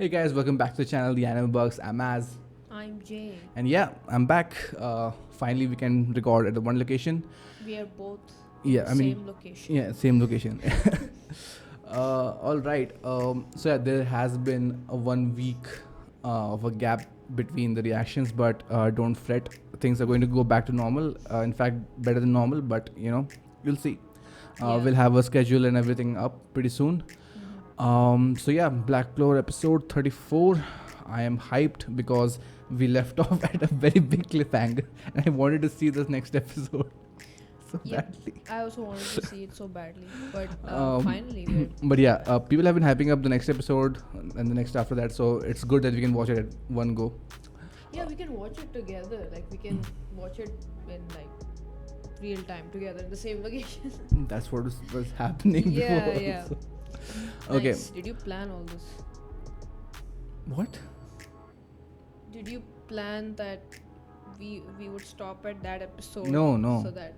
Hey guys, welcome back to the channel, The Anime Bugs. I'm Az. I'm Jay. And yeah, I'm back. Finally, we can record at the one location. We are both Yeah, I mean, same location. yeah, same location. All right. So yeah, there has been a 1 week of a gap between the reactions, but don't fret. Things are going to go back to normal. In fact, better than normal. But you'll see. Yeah. We'll have a schedule and everything up pretty soon. So yeah, Black Clover episode 34. I am hyped because we left off at a very big cliffhanger, and I wanted to see this next episode so Yep. badly. I also wanted to see it so badly, but finally But yeah, people have been hyping up the next episode and the next after that, so it's good that we can watch it at one go. we can watch it together. Like we can watch it in like real time together in the same location. That's what was happening Yeah, before. yeah. so- Okay. Nice. Did you plan all this? What? Did you plan that we would stop at that episode? No. So that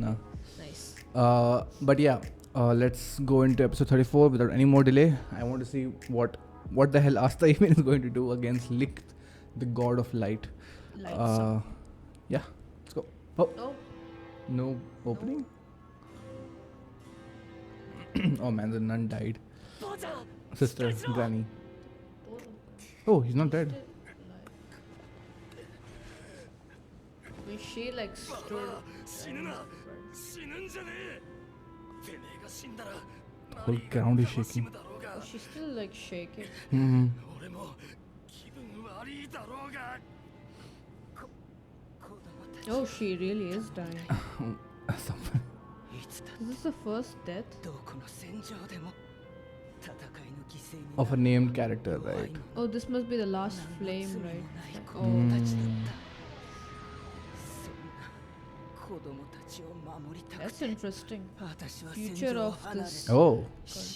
No. nice. But yeah, let's go into episode 34 without any more delay. I want to see what the hell Asta even is going to do against Licht, the god of light. Lights Yeah, let's go. Oh, Oh, no opening? Oh man, the nun died. Sister, granny. Oh, he's not dead. when she like stood. The whole ground is shaking. Oh, she's still like shaking. Hmm. Oh, she really is dying. Someone- Is this the first death? of a named character, right? Oh, this must be the last flame, right? Oh, that's interesting. Future of this. Oh,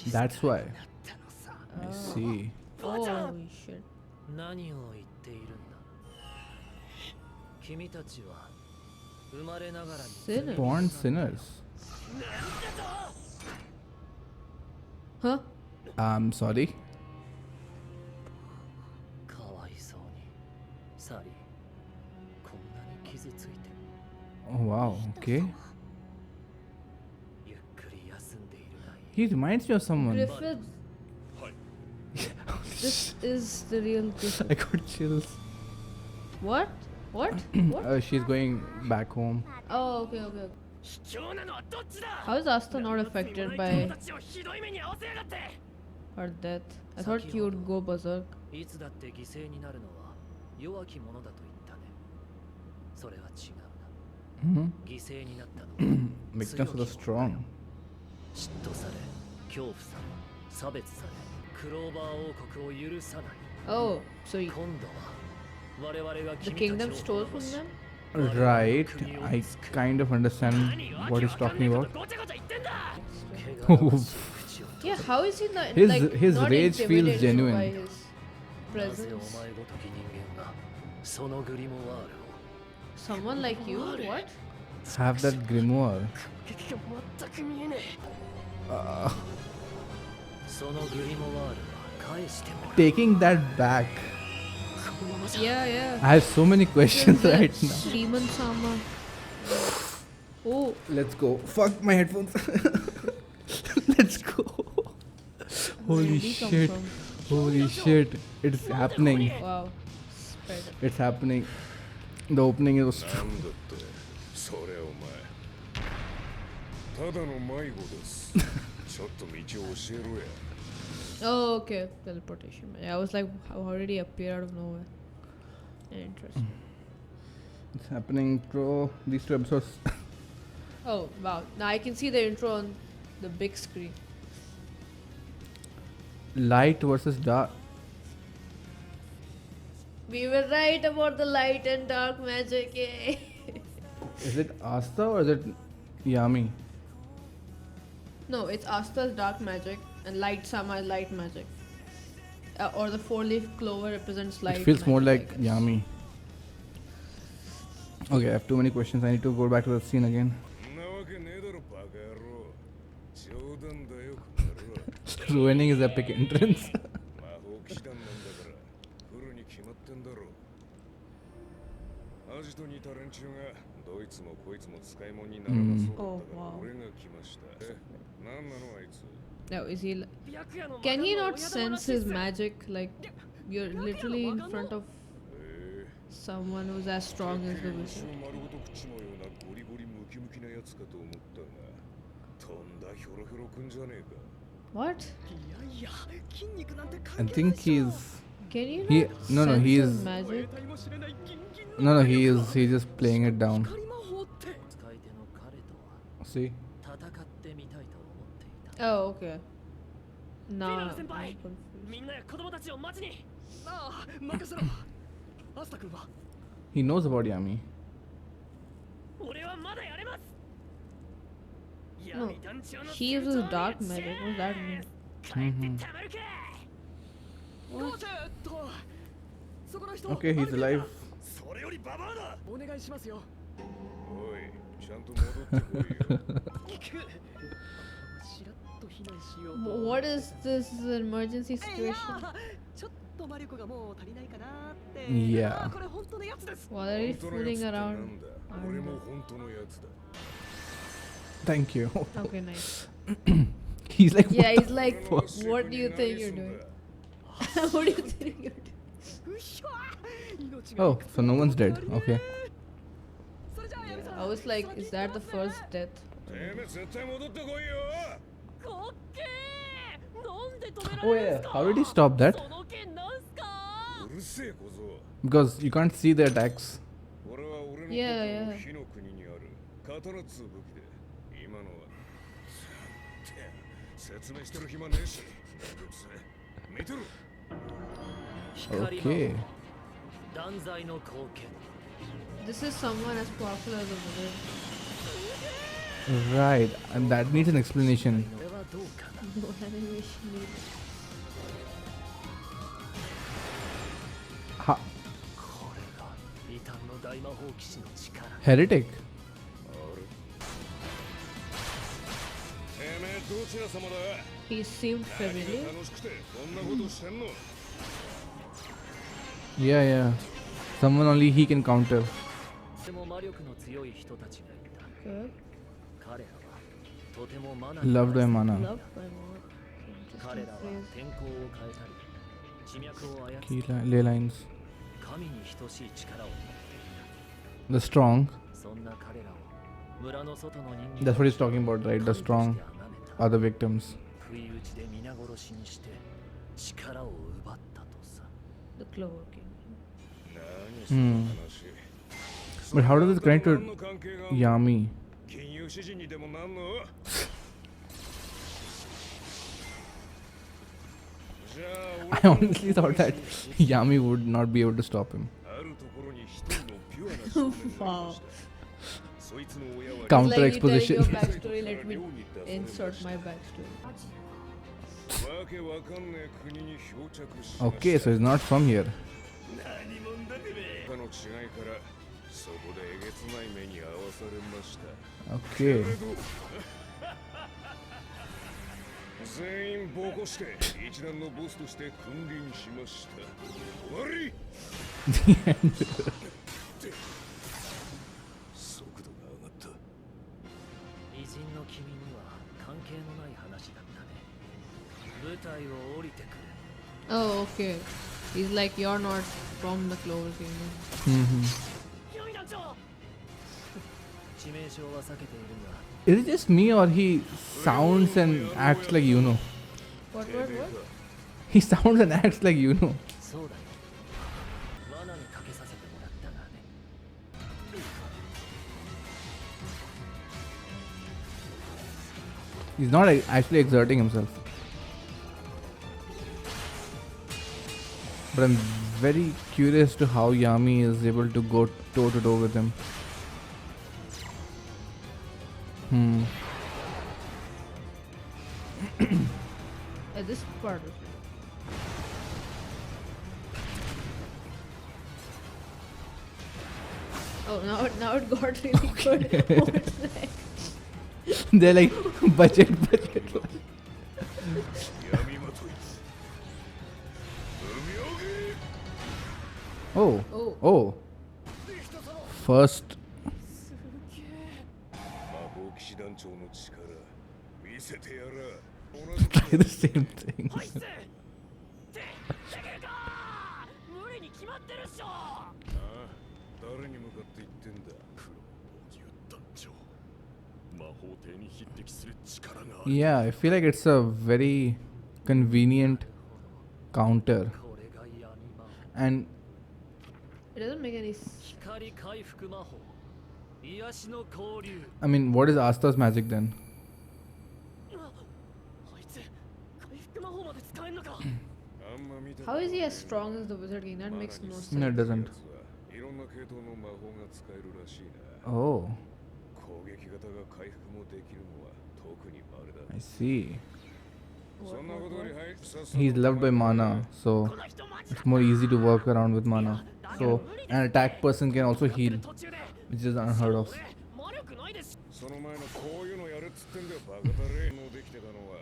that's why. I Oh. see. Holy shit. 何を言っているんだ君たちは生まれながらに Sinner. Born sinners. Huh? I'm sorry. かわいそうにサリーこんなに傷ついて Oh wow. Okay. ゆっくり休んでいるがいい He reminds me of someone. Griffith. This is the real Griffith. I got chills. What? What? What? She's going back home. Oh, okay, okay. 卑怯なのはどっちだ How is Asta not affected by たちをひどい目に遭わせやがって her death? I thought he would go berserk. いつだって犠牲になるのは弱き者だと言ったねそれは違うな Hmm. 犠牲になったのは Victims for the strong. 嫉妬され恐怖され差別されクローバー王国を許さない Oh, so 今度は我々が the 君た kingdom ち stole を from 滅ぼし them? Right. I kind of understand what he's talking about. ごちゃごちゃ言ってんだ Yeah, how is he not His- like his not rage feels intimidated genuine. by his なぜお presence? 前ごとき人間がそのグリモワールを Someone like you? What? Have that grimoire. 攻撃が全く見えねえそのグリモワールは返してもらう Taking that back. このままじゃ Yeah, yeah. I have so many questions The right now. Demon Sama. Oh, Let's go. Fuck my headphones. Let's go. where Holy did he come shit. from? Holy shit. It's happening. Wow. Spread. It's happening. The opening is なんだってそれお前ただの迷子ですちょっと道を教えろや Oh, okay. Teleportation. Yeah, I was like, how did he appear out of nowhere? Interesting. it's happening through these 2 episodes. Oh, wow. Now I can see the intro on the big screen. Light versus dark. We were right about the light and dark magic. Yay. Is it Asta or is it Yami? No, it's Asta's dark magic and Light Sama is light magic. Or the 4-leaf clover represents light. It feels more magic, like I guess. Yami. Okay, I have too many questions. I need to go back to the scene again. んなわけねえだろバカ野郎冗談だよこの野郎 Ruining his epic entrance. 魔法騎士団なん来るに決まってんだろ。アジトにいた連中がどいつもこいつも使い物にならなそうだったから俺が来ました。何なのあいつ。 No, is he? Can he not sense his magic? Like you're literally in front of someone who's as strong as the wizard. 丸ごと食っちまうようなゴリゴリムキムキなやつかと思ったが、とんだヒョロヒョロくんじゃねえか。 What? I think he's. Can you He not no no sense he his is magic? no he's just playing it down. See. Oh, okay. Nah. I'm 先輩 confused. みんなや子供たちを待ちにああ任せろアスタ君は He knows about Yami. 俺はまだやれます No, he uses dark magic. What does that mean? 帰ってたまるか Okay, he's alive. それよりババアだ。お願いしますよおい、ちゃんと戻ってこいよ。しらっと避難しよう What is this emergency situation? ちょっと魔力がもう足りないかなって Yeah. これ本当のやつです Why are you 本当のやつ fooling ってな around? んだ。俺も本当のやつだ。 Thank you. Okay, nice. He's like. Yeah, what he's like, what do you think you're doing? What do you think you're doing? the- Oh, so no one's dead. Okay. I was like, is that the first death? てめえ絶対戻ってこいよ。かっけーなんで止めら Oh れるん yeah. すか How did he stop that? その剣なんすか うるせえ小僧。 Because you can't see the attacks. 俺は俺の Yeah, 国 yeah. 火の国にある刀っつう武器で今のは説明してる暇ねえし見てろ Okay. 断罪の貢献 This is someone as powerful as a wizard. Right, and that needs an explanation. これはどうかな No animation needed. Ha- これが異端の大魔法騎士の力 Heretic. てめえどちら様だ He seemed 何 familiar. が楽しくてこんなことしてんの Yeah, yeah. Someone only he can counter. でも魔力の強い人たちがいた Good. 彼らはとてもマナ Loved by Loved mana. by more. 彼らは Interesting 天候を変えたり地脈を操 Key り ley lines. 神に等しい力を持ってい The strong. たそんな彼らを村の外の人 That's 間 what he's talking about, right? The strong 神として崇めた are the victims. 不意打ちで皆殺しにして力を奪ったとさ The Clover King. 何その話 But how does it connect to 何の関係があんの Yami? 金融指示にでもなんのじゃあ I honestly thought that Yami would not be able to stop him. あるところに一人のピュアな少年がいましたそいつの親は Counter Like you tell exposition. your backstory, let me insert my backstory. わけわかんねえ国に漂着しました Okay, so he's not from here. 何者だてめえ他の違いからそこでえげつない目に遭わされました Okay. けれど全員暴行して一団のボスとして君臨しました終わり速度が上がった偉人の君には関係のない話だったね舞台を降りてくれ Oh, okay. He's like, you're not from the Clover Kingdom. Mm-hmm. ヤミ団長致命傷は避けているが Is it just me or he sounds and acts like Yuno? What? He sounds and acts like Yuno. そうだよ罠にかけさせてもらったがね He's not actually exerting himself. But I'm very curious to how Yami is able to go toe to toe with him. This part of it. Oh, now it got really good. What's next? They're like budget. 闇まとい無名 Oh. Oh. Oh. First. 魔法騎士団長の力見せてやら。 Try the same thing. はいっすできるか無理に決まってるっしょ。ああ、誰に向かって言ってんだ。黒防御団長。魔法帝に匹敵する力がある。 Yeah, I feel like it's a very convenient counter. これが闇魔 And It doesn't make any sense. 光回復魔法癒しの交流。 I mean, what is Asta's magic then? あいつ回復魔法まで使えんのか。 あんま見た How is he as strong as the Wizard King? That makes no sense. No, it doesn't. いろんな系統の魔法が使えるらしいな。 Oh, 攻撃型が回復もできるのは特に稀だ。 I see. そんなことよりはい、さっさと He's loved by mana, so この人マジ it's more easy to work around with mana. So an attack person can also heal, 途中で which is unheard of. 俺魔力ないです。その前のこういうのやるっつってんだよ、バカだれ。もうできてたのは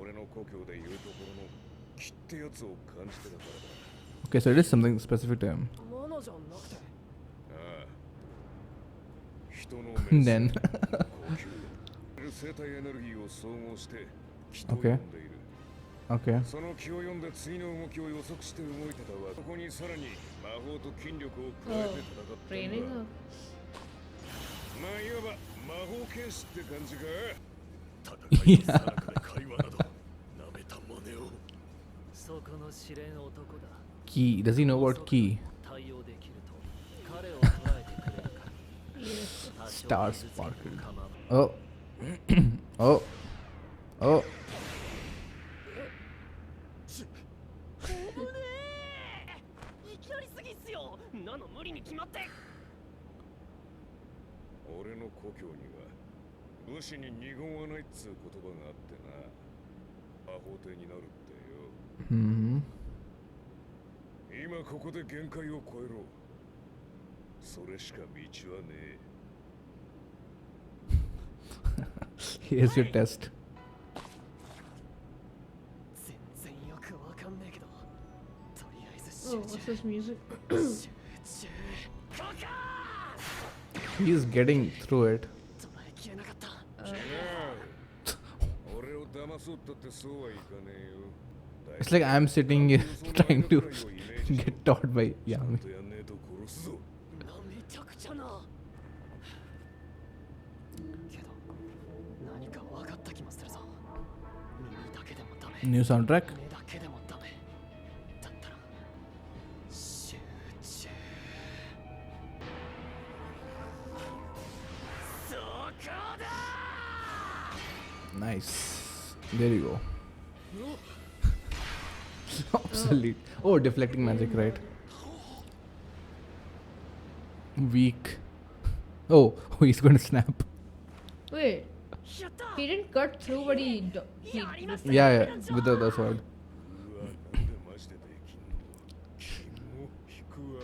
俺の故郷でいうところの木ってやつを感じてたからだ。 Okay, so it is something specific to him. マナじゃなくて。ああ、人の Then 呼吸生体エネルギーを総合して気と呼んでいる。 okay. その気を読んで次の動きを予測して動いてたわ。そこにさらに魔法と筋力を加えて戦ったんだ。 Training her. まあいわば魔法剣士って感じか。 Yeah. 戦いのさなかで会話など舐めた真似を。そこの試練男だ。 Key. Does he know about key? 対応できると彼を捉えてくれるか。 Star sparkled. Oh. Oh. Oh. いきなりすぎっすよ。なの無理に決まって。俺の故郷には武士に二言はないっつう言葉があってな。魔法帝になるってよ。 Hmm. 今ここで限界を超えろ。それしか道はねえ。 Here's your test. 全然よくわかんねえけど。とりあえず Oh, what's this music? 集中。こか He's getting through it. 捉えきれなかった。俺を騙そうったってそうはいかねえよ。 It's like I'm sitting here trying to get taught by Yami. とやんねえと殺すぞ。めちゃくちゃな。けど何か分かった気もするぞ。耳だけでもダメ。 New soundtrack? 目だけでもダメ。だったら集中。そこだ。 Nice. There you go. Obsolete. Oh, deflecting magic, right? Weak. Oh, he's going to snap. Wait, やった。 he didn't cut through, but he. Yeah, with the other sword. うわ、なんでマジでできんの。肝引くわ。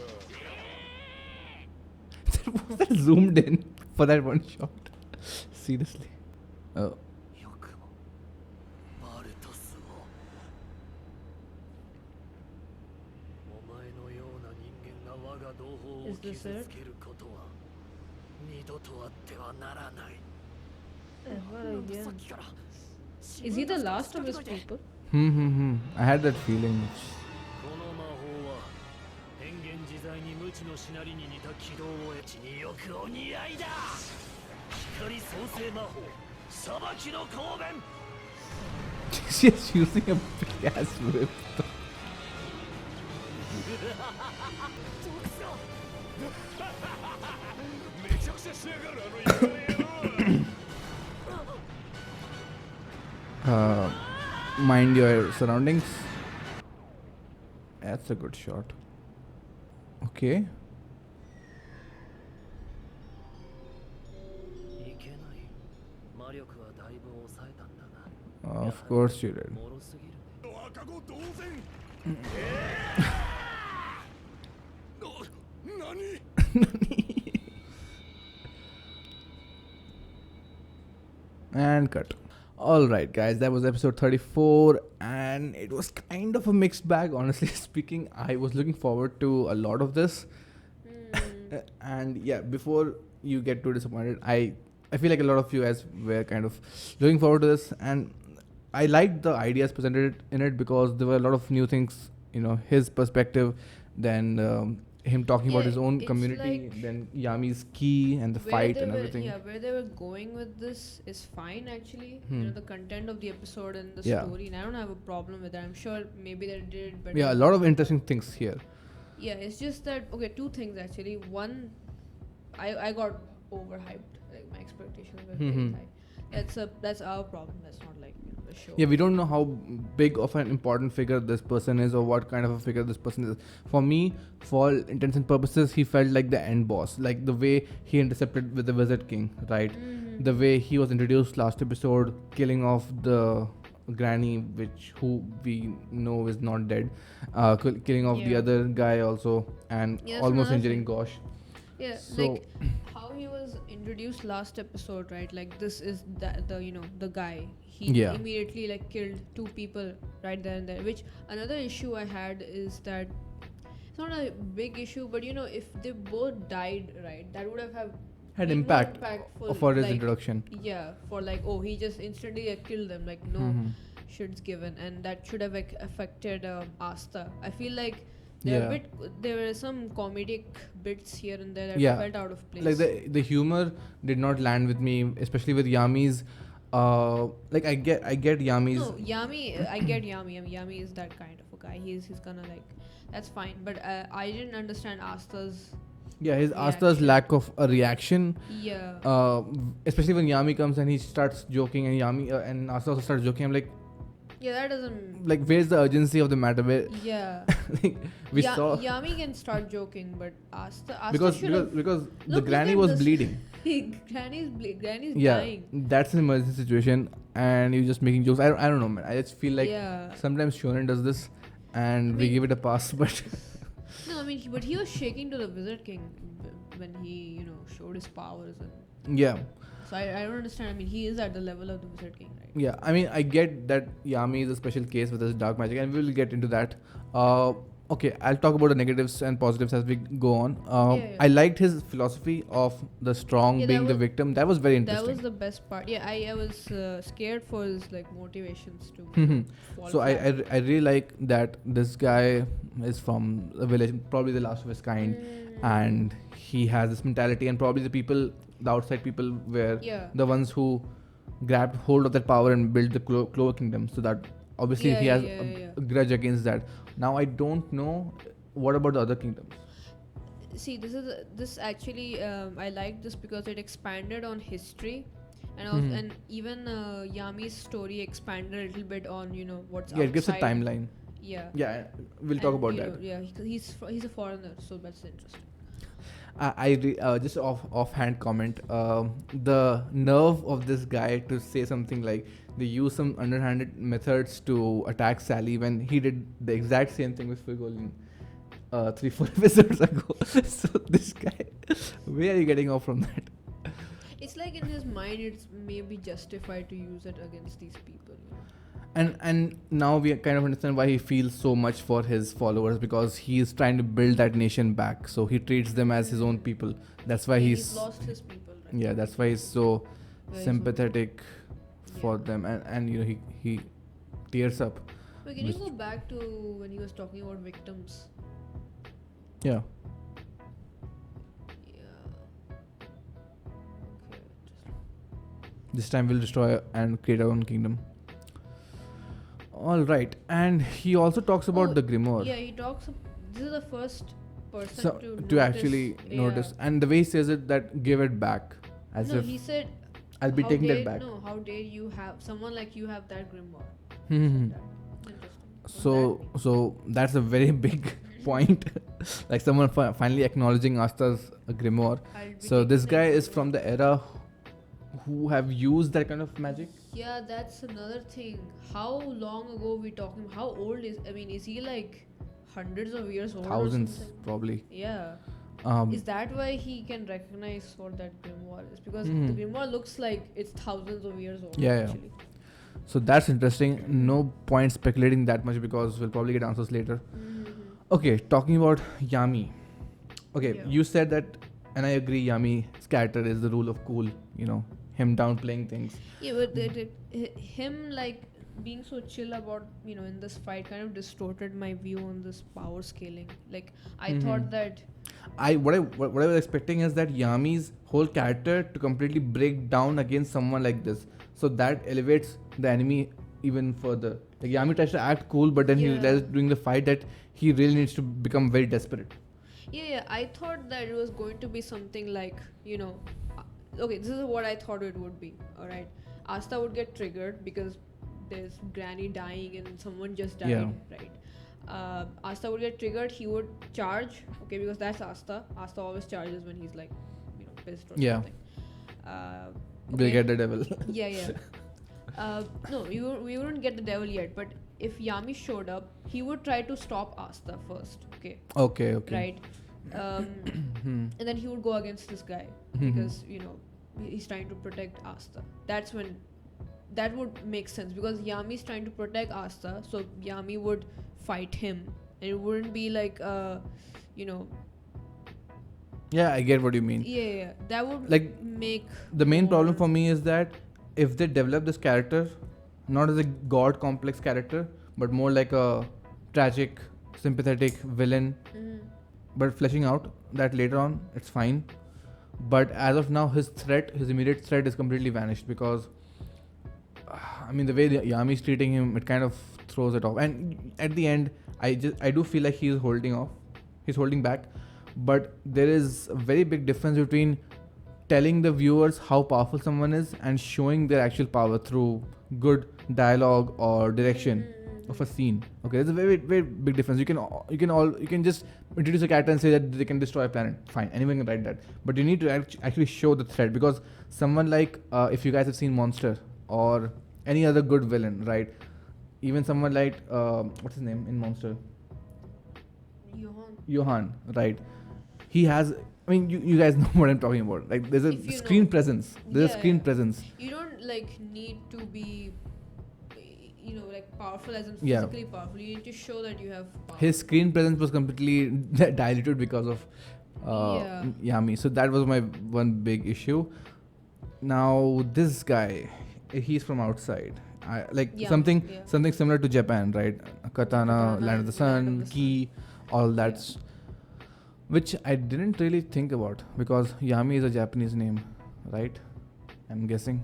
Was that zoomed in for that one shot? Seriously. Oh. よくもバルトスを。お前のような人間が我が同胞を Is 傷 this つ it? けることは二度とあってはならない。 Ever さっ again. きから Is he the last of his people? I had that feeling. この魔法は変幻自在に無知のしなりに似た軌道をエッチによくお似合いだ。光創生魔法裁きの光弁。 She's using a big ass whip. めちゃくちゃしやがるあのイカレ野郎。 Mind your surroundings. That's a good shot. Okay. いけない。魔力はだいぶ抑えたんだが。 Of course you did. 脆すぎるね。赤子同然。何？ And cut. Alright, guys, that was episode 34. And and it was kind of a mixed bag, honestly speaking. I was looking forward to a lot of this. And yeah, before you get too disappointed, I feel like a lot of you guys were kind of looking forward to this, and I liked the ideas presented in it because there were a lot of new things, his perspective, then him talking about Yeah, his own it's community, like then Yami's key and the fight and everything. Yeah, where they were going with this is fine actually. The content of the episode and the Yeah. story, and I don't have a problem with that. I'm sure maybe they did it better. Yeah, a lot of interesting things here. Yeah, it's just that okay, two things actually. One, I got overhyped. Like my expectations were very high. That's our problem. That's not like the show. Yeah, we don't know how big of an important figure this person is or what kind of a figure this person is. For me, for all intents and purposes, he felt like the end boss. Like the way he intercepted with the Wizard King, right? The way he was introduced last episode, killing off the granny, who we know is not dead, killing off the Yeah. other guy also, and Yeah, that's almost another injuring thing. Gosh. Yeah, So- like how he was introduced last episode, right? Like this is the guy. He Yeah. immediately like killed two people right there and there. Which another issue I had is that it's not a big issue, but if they both died, right, that would have Had been more impact impactful, for his like, introduction. Yeah, for like he just instantly killed them, like no shits given, and that should have affected Asta. I feel like there were some comedic bits here and there that Yeah. felt out of place. Like the humor did not land with me, especially with Yami's. Like I get Yami's. No, Yami, I get Yami. I mean, Yami is that kind of a guy. He's gonna like, that's fine. But I didn't understand Asta's. Yeah, his Asta's reaction. lack of a reaction. Yeah. Especially when Yami comes and he starts joking, and Yami and Asta also starts joking. I'm like, Yeah, that doesn't. like where's the urgency of the matter? Where Yeah. like, we saw Yami can start joking, but Asta because should've- the Look granny at was this. bleeding. Granny's Yeah, dying. that's an emergency situation, and you're just making jokes. I don't know, man. I just feel like Yeah. sometimes Shonen does this, and we mean- give it a pass. But No, I mean, but he was shaking to the Wizard King when he, showed his powers, and yeah, so I don't understand. I mean, he is at the level of the Wizard King, right? yeah. I mean, I get that Yami is a special case with his dark magic, and we will get into that. Okay, I'll talk about the negatives and positives as we go on. Yeah. I liked his philosophy of the strong Yeah, being that the was- victim. That was very That interesting. was the best part. Yeah, I was scared for his like motivations to. fall So flat. I really like that this guy is from a village, probably the last of his kind, and he has this mentality, and probably the outside people were Yeah. the ones who grabbed hold of that power and built the Clover Kingdom. So that obviously Yeah, he has yeah. a grudge against that. Now I don't know what about the other kingdoms. See, this actually I like this because it expanded on history, and also, and even Yami's story expanded a little bit on what's Yeah, it gives a outside. timeline. Yeah. Yeah, we'll talk And, about you that. know, yeah, he's a foreigner, so that's interesting. Just offhand comment. The nerve of this guy to say something like they use some underhanded methods to attack Sally when he did the exact same thing with Figolin 3-4 episodes ago. So this guy, where are you getting off from that? It's like in his mind, it's maybe justified to use it against these people. And now we kind of understand why he feels so much for his followers, because he is trying to build that nation back. So he treats them as his own people. That's why He's lost his people, right? yeah, that's why he's so Very sympathetic for Yeah. them, and he tears up. Wait, can you Which- go back to when he was talking about victims? Yeah. Yeah. Okay. This time we'll destroy and create our own kingdom. All right, and he also talks about Oh, the grimoire. Yeah, he talks. This is the first person So to to actually notice, and the way he says it, that give it back, as No, if he said. I'll be "How taking that dare- back. No, how dare you have someone like you have that grimoire? Mhm. Interesting. So that's a very big point. Like someone finally acknowledging Asta's grimoire. I'll be So taking this that guy is grimoire. from the era who have used that kind of magic. Yeah, that's another thing. How long ago we talking? How old is? I mean, is he like hundreds of years old? or Thousands something? probably. Yeah. Um, Is that why he can recognize what that grimoire is? Because Mhm. the grimoire looks like it's thousands of years old. Yeah, yeah. Actually. So that's interesting. No point speculating that much because we'll probably get answers later. Okay, talking about Yami. Okay, Yeah. you said that, and I agree. Yami's character is the rule of cool. You know, him downplaying things. Yeah, but him like being so chill about in this fight kind of distorted my view on this power scaling. Like I thought that What I was expecting is that Yami's whole character to completely break down against someone like this, so that elevates the enemy even further. Like Yami tries to act cool, but then he Yeah. realizes during the fight that he really needs to become very desperate. yeah, I thought that it was going to be something like okay, this is what I thought it would be. All right, Asta would get triggered because there's Granny dying and someone just died, Yeah. right? Asta would get triggered. He would charge, okay, because that's Asta. Asta always charges when he's like, pissed or Yeah. something. We'll Okay. get the devil. Yeah. No, we wouldn't get the devil yet. But if Yami showed up, he would try to stop Asta first. Okay. Okay. Right. And then he would go against this guy because he's trying to protect Asta. That's when that would make sense because Yami's trying to protect Asta, so Yami would fight him, and it wouldn't be like Yeah, I get what you mean. yeah, that would Like, make The main more- problem for me is that if they develop this character not as a god complex character, but more like a tragic, sympathetic villain, but fleshing out that later on, it's fine. But as of now, his immediate threat is completely vanished because, I mean, the way Yami's treating him, it kind of throws it off. And at the end, I do feel like he's holding back. But there is a very big difference between telling the viewers how powerful someone is and showing their actual power through good dialogue or direction of a scene. Okay, there's a very very big difference. You can just introduce a character and say that they can destroy a planet. Fine, anyone can write that. But you need to actually show the threat because someone like if you guys have seen Monster or any other good villain, right? Even someone like what's his name in Monster? Johan, right? He has. I mean, you guys know what I'm talking about. Like, there's a If you screen know. presence. There's a Yeah, screen yeah. presence. You don't need to be powerful as in Yeah. physically powerful. You need to show that you have power. His screen presence was completely diluted because of Yeah. Yami. So that was my one big issue. Now this guy, he's from outside. Yeah, something yeah. something similar to Japan, right? Katana, Land of the Sun, Ki, all that. Which I didn't really think about because Yami is a Japanese name, right? I'm guessing.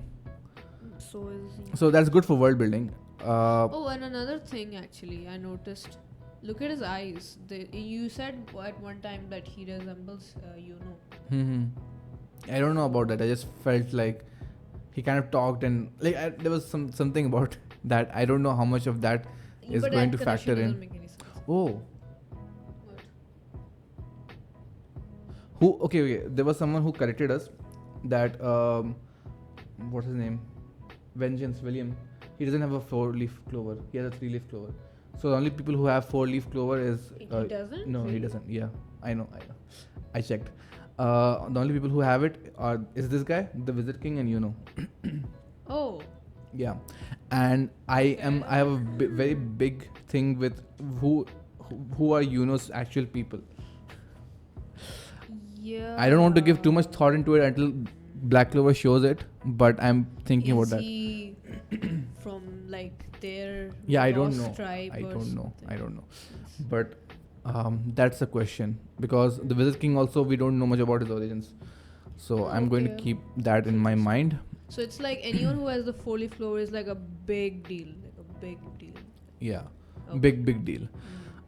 So is he. So that's good for world building. Oh, and another thing actually, I noticed. Look at his eyes. You said at one time that he resembles I don't know about that. I just felt like he kind of talked and there was something about that. I don't know how much of that is but going that to factor connection in. doesn't make any sense. Oh, What? who? Okay. There was someone who corrected us that what's his name? Vengeance William. He doesn't have a 4-leaf clover. He has a 3-leaf clover. So the only people who have 4-leaf clover is He doesn't? No, he Really? doesn't. Yeah, I know. I checked. The only people who have it is this guy, the Wizard King, and Oh. Yeah, and I have a very big thing with who are Yuno's actual people. Yeah. I don't want to give too much thought into it until Black Clover shows it, but I'm thinking about that. Is he from their Yeah, I don't lost know. tribe I or don't know. something? I don't know. But that's a question because the Wizard King also we don't know much about his origins, so I'm going to Okay. keep that in my mind. So it's like anyone who has the 4-leaf clover is like a big deal. Yeah, Okay. big deal.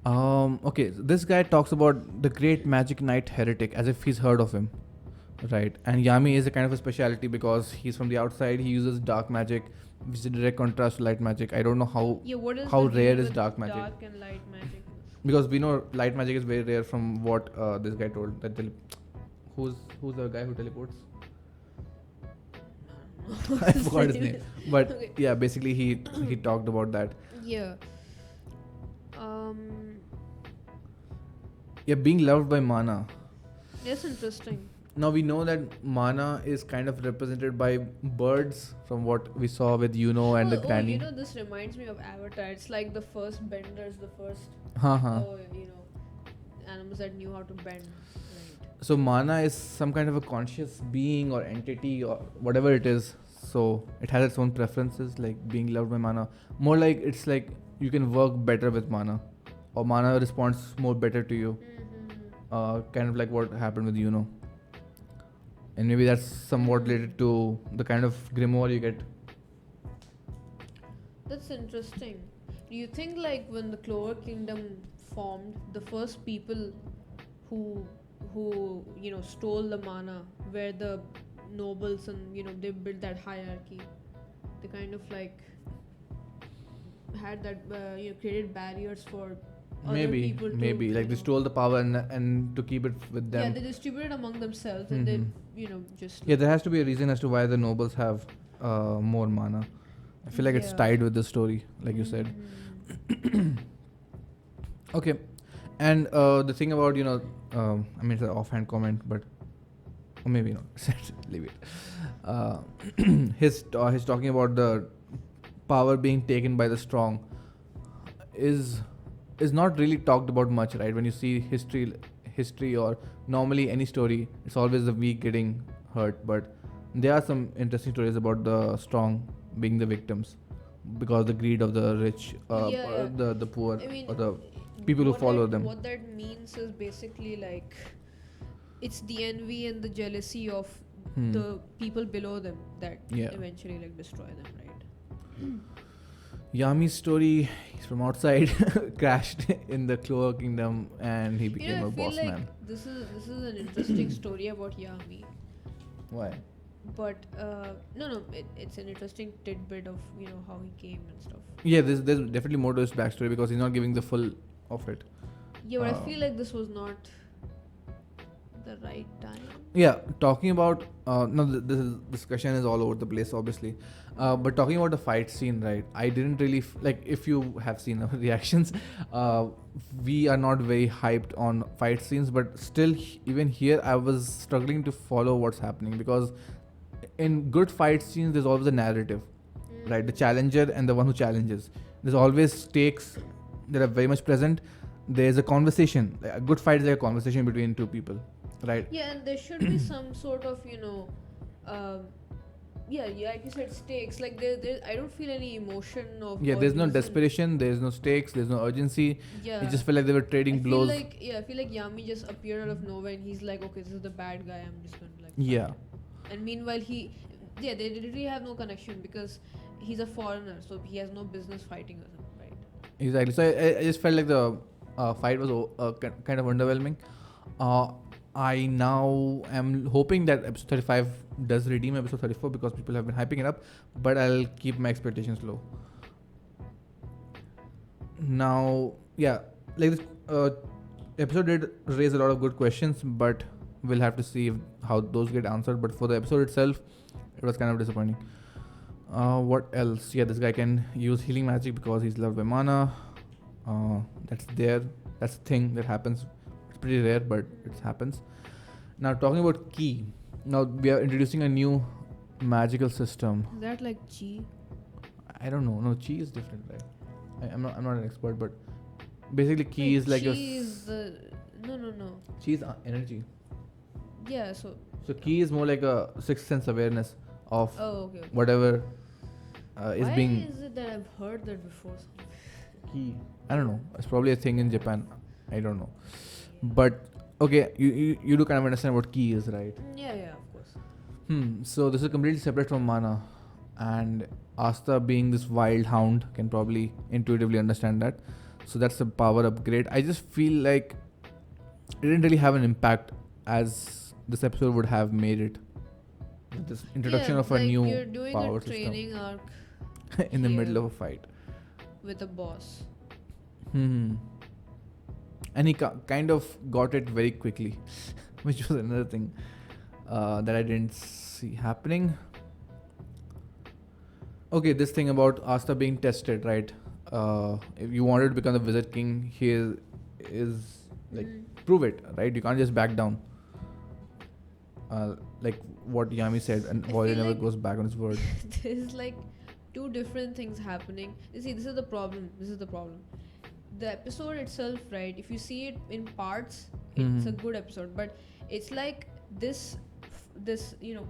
Okay, so this guy talks about the great magic knight heretic as if he's heard of him, right? And Yami is a kind of a speciality because he's from the outside. He uses dark magic, which is a direct contrast to light magic. I don't know how Yeah, what is how the deal rare is with dark magic? Dark and light magic. Because we know light magic is very rare from what this guy told. That who's the guy who teleports? I forgot his name. But Okay. yeah, basically he talked about that. Yeah. Yeah, being loved by mana. That's interesting. Now we know that mana is kind of represented by birds from what we saw with and the granny. This reminds me of Avatar. It's like the first benders, the first animals that knew how to bend. Right. So mana is some kind of a conscious being or entity or whatever it is. So it has its own preferences, like being loved by mana. More like it's like you can work better with mana, or mana responds more better to you. Kind of like what happened with and maybe that's somewhat related to the kind of grimoire you get. That's interesting. Do you think like when the Clover Kingdom formed, the first people who stole the mana were the nobles, and they built that hierarchy? They kind of like had that created barriers for other people to, maybe like they stole the power and to keep it with them. Yeah, they distributed among themselves, and they just there has to be a reason as to why the nobles have more mana. I feel like it's tied with the story, like you said. Okay, and the thing about I mean it's an offhand comment, but or maybe not. Leave it. His talking about the power being taken by the strong is not really talked about much, right? When you see history or normally any story, it's always the weak getting hurt, but there are some interesting stories about the strong being the victims because the greed of the rich, or the poor, or the people who follow them. What that means is basically like it's the envy and the jealousy of the people below them that eventually like destroy them, right? Yami's story, he's from outside, crashed in the Clover Kingdom, and he became a boss man. This is an interesting story about Yami. Why? But it's an interesting tidbit of how he came and stuff. Yeah, there's definitely more to his backstory because he's not giving the full of it. Yeah, but I feel like this was not the right time. Yeah, talking about this discussion is all over the place, obviously. But talking about the fight scene, right? I didn't really like. If you have seen our reactions, we are not very hyped on fight scenes. But still, even here, I was struggling to follow what's happening because in good fight scenes, there's always a narrative, right? The challenger and the one who challenges. There's always stakes that are very much present. There's a conversation. A good fight is like a conversation between two people, right? Yeah, and there should be some sort of like you said, stakes. Like there I don't feel any emotion of. Yeah, there's no desperation. There's no stakes. There's no urgency. Yeah, it just felt like they were trading blows. I feel like Yami just appeared out of nowhere, and he's like, okay, this is the bad guy. I'm just gonna like. Yeah. And meanwhile, they literally have no connection because he's a foreigner, so he has no business fighting with him, right? Exactly. So I just felt like the fight was kind of underwhelming. I now am hoping that episode 35 does redeem episode 34 because people have been hyping it up, but I'll keep my expectations low. Now, yeah, like this episode did raise a lot of good questions, but we'll have to see how those get answered. But for the episode itself, it was kind of disappointing. What else? Yeah, this guy can use healing magic because he's loved by mana. That's there. That's a thing that happens. It's pretty rare, but it happens. Now talking about ki. Now we are introducing a new magical system. Is that like chi? I don't know. No, chi is different, right? I'm not an expert, but basically ki is like chi is the no. Chi is energy. Yeah, so ki is more like a sixth sense awareness of okay. whatever is being. Why is it that I've heard that before? Ki. I don't know. It's probably a thing in Japan. I don't know. But okay, you do kind of understand what ki is, right? Yeah, of course. So this is completely separate from mana, and Asta, being this wild hound, can probably intuitively understand that. So that's a power upgrade. I just feel like it didn't really have an impact as this episode would have made it. This introduction of a new you're doing power a training system arc in the middle of a fight with a boss. And he kind of got it very quickly, which was another thing that I didn't see happening. Okay, this thing about Asta being tested, right? If you wanted to become the Wizard King, here is like prove it, right? You can't just back down. like what Yami said, and I Voyager feel never like goes back on his word. There's like two different things happening. You see, this is the problem. The episode itself, right? If you see it in parts, it's a good episode. But it's like this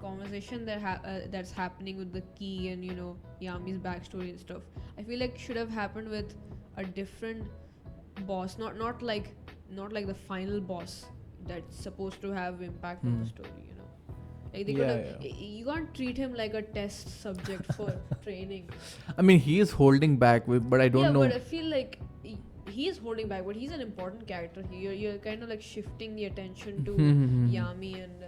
conversation that's happening with the key and Yami's backstory and stuff. I feel like should have happened with a different boss, not like the final boss that's supposed to have impact on the story. Like they could have. You can't treat him like a test subject for training. I mean, he is holding back, but I don't know. Yeah, but I feel like he is holding back, but he's an important character here. You're kind of like shifting the attention to Yami and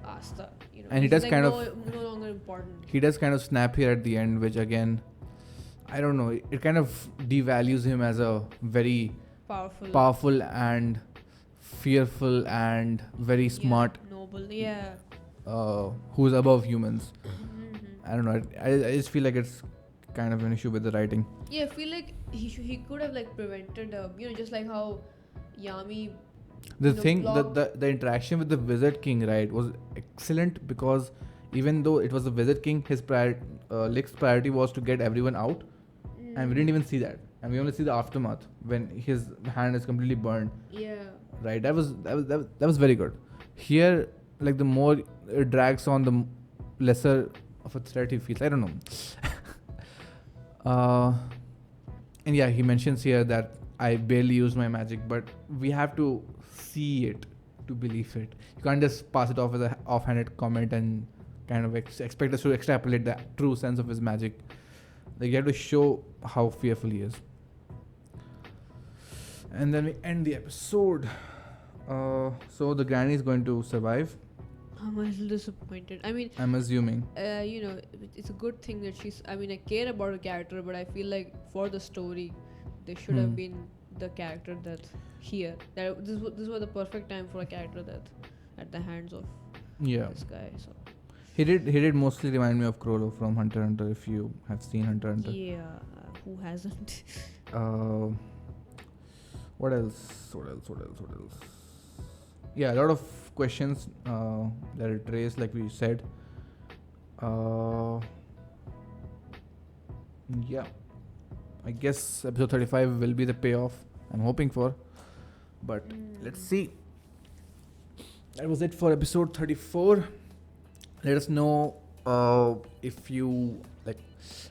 Asta. And he does like kind no longer important. He does kind of snap here at the end, which again, I don't know. It kind of devalues him as a very powerful and fearful and very smart, noble, who's above humans. I don't know. I just feel like it's kind of an issue with the writing. Yeah, I feel like he could have like prevented, just like how Yami. The interaction with the Wizard King, right, was excellent, because even though it was the Wizard King, his Licht's priority was to get everyone out, and we didn't even see that, and we only see the aftermath when his hand is completely burned. Yeah. Right. That was very good. Here, like the more it drags on, the lesser of a threat he feels. I don't know. And yeah, he mentions here that I barely use my magic, but we have to see it to believe it. You can't just pass it off as an offhanded comment and kind of expect us to extrapolate the true sense of his magic. Like, you have to show how fearful he is. And then we end the episode. So the granny is going to survive. I'm a little disappointed. I mean, I'm assuming. It's a good thing that she's. I mean, I care about her character, but I feel like for the story, they should have been the character that here. This was the perfect time for a character that at the hands of this guy. So he did mostly remind me of Crollo from Hunter x Hunter. If you have seen Hunter x Hunter. Yeah, who hasn't? What else? Yeah, a lot of questions that it raised, like we said. Yeah, I guess episode 35 will be the payoff I'm hoping for, but let's see. That was it for episode 34. Let us know if you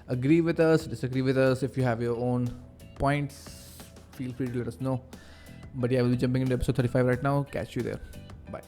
agree with us, disagree with us. If you have your own points, feel free to let us know. But yeah, we'll be jumping into episode 35 right now. Catch you there. Bye.